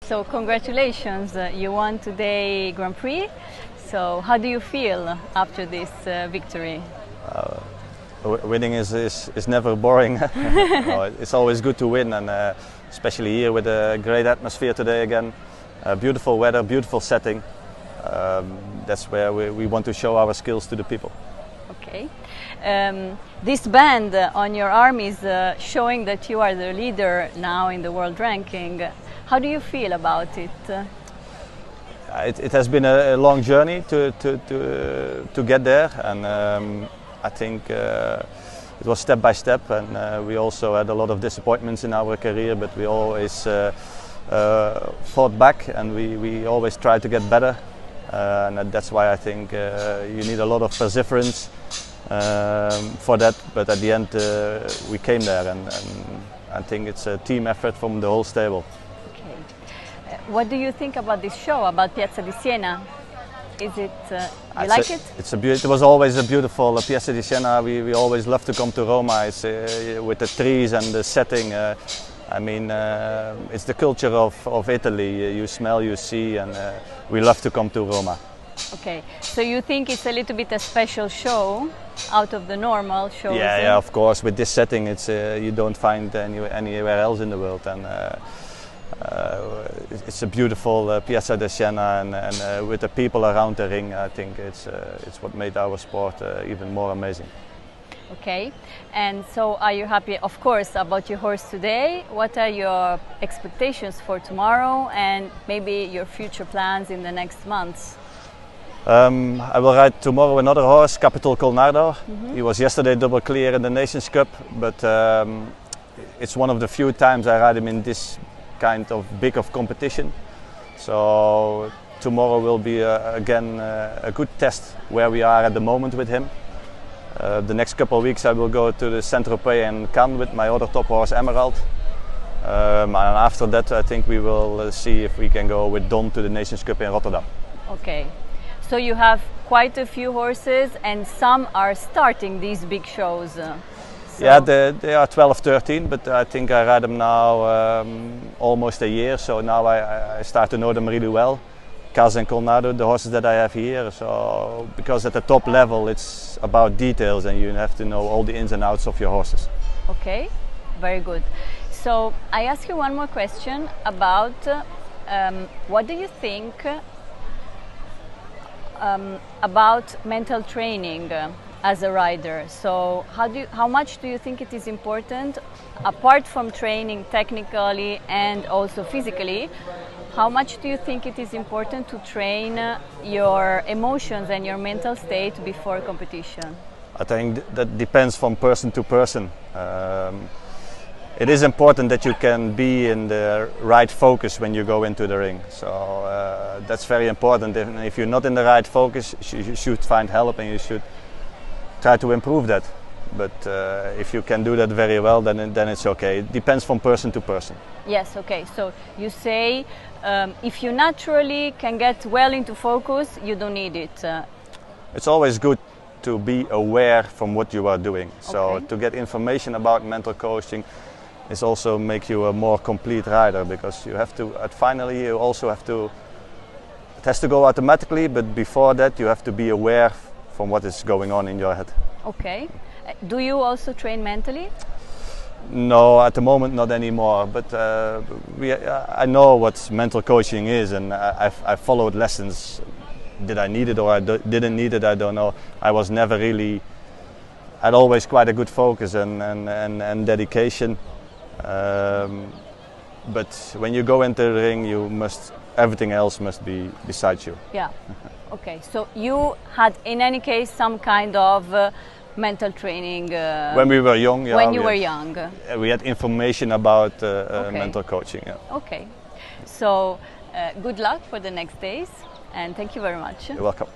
So congratulations, you won today Grand Prix. So how do you feel after this victory? Winning is never boring. No, it's always good to win, and especially here with a great atmosphere today again. Beautiful weather, beautiful setting. That's where we want to show our skills to the people. Okay. This band on your arm is showing that you are the leader now in the world ranking. How do you feel about it? It has been a long journey to get there, and I think it was step by step, and we also had a lot of disappointments in our career, but we always fought back, and we always tried to get better, and that's why I think you need a lot of perseverance for that. But at the end, we came there, and I think it's a team effort from the whole stable. What do you think about this show, about Piazza di Siena? Is it, you like it? It was always a beautiful Piazza di Siena. We always love to come to Roma. It's with the trees and the setting. I mean, it's the culture of Italy. You smell, you see, and we love to come to Roma. Okay, so you think it's a little bit a special show, out of the normal shows? Yeah, of course. With this setting, it's you don't find anywhere else in the world, and it's a beautiful Piazza di Siena, and with the people around the ring, I think it's what made our sport even more amazing. Okay, and so are you happy, of course, about your horse today? What are your expectations for tomorrow, and maybe your future plans in the next months? I will ride tomorrow another horse, Capital Colnardo. He was yesterday double clear in the Nations Cup, but it's one of the few times I ride him in this kind of big of competition. So tomorrow will be again a good test where we are at the moment with him. The next couple of weeks I will go to the Saint-Tropez and Cannes with my other top horse Emerald. And after that I think we will see if we can go with Don to the Nations Cup in Rotterdam. Okay, so you have quite a few horses, and some are starting these big shows. So. Yeah, they are 12, 13, but I think I ride them now almost a year, so now I start to know them really well. Cas and Colnardo, the horses that I have here, so because at the top level it's about details and you have to know all the ins and outs of your horses. Okay, very good. So I ask you one more question about what do you think about mental training as a rider? So how much do you think it is important, apart from training technically and also physically, how much do you think it is important to train your emotions and your mental state before competition? I think that depends from person to person. It is important that you can be in the right focus when you go into the ring. So that's very important. If you're not in the right focus, you should find help and you should try to improve that. But if you can do that very well, then it's okay. It depends from person to person. Yes, okay. So you say if you naturally can get well into focus, you don't need it. It's always good to be aware from what you are doing. So to get information about mental coaching is also make you a more complete rider, because you have to, finally you also have to, it has to go automatically, but before that you have to be aware from what is going on in your head. Okay. Do you also train mentally? No, at the moment not anymore, but I know what mental coaching is, and I followed lessons. Did I need it or I didn't need it, I don't know. I was never really, I had always quite a good focus and dedication. But when you go into the ring, everything else must be beside you. Yeah. Okay. So you had, in any case, some kind of mental training when we were young. Yeah, when you were young. We had information about mental coaching. Yeah. Okay. So good luck for the next days, and thank you very much. You're welcome.